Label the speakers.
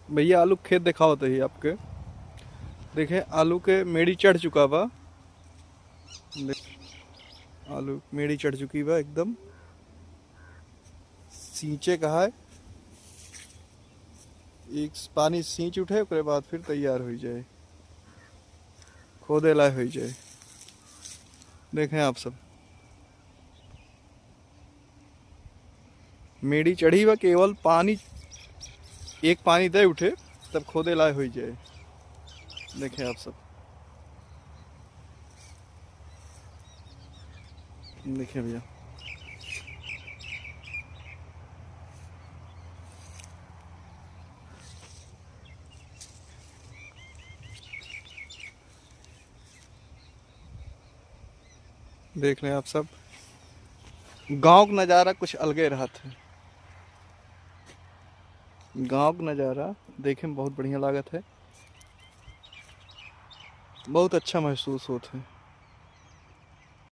Speaker 1: भैया आलू खेत दिखाओ तो ही आपके। देखें आलू के मेड़ी चढ़ चुका बा। आलू मेड़ी चढ़ चुकी बा एकदम। सींचे कहा है, एक पानी सींच उठे ओकरे बाद फिर तैयार हो जाए, खोदे लायक हो जाए। देखें आप सब, मेड़ी चढ़ी बा, केवल पानी एक पानी दे उठे तब खोदे लायक हो जाए। देखें आप सब, देखें भैया। देख लें आप सब, गांव का नज़ारा कुछ अलगे रहा था। गांव का नज़ारा देखे में बहुत बढ़िया लागत है, बहुत अच्छा महसूस होता है।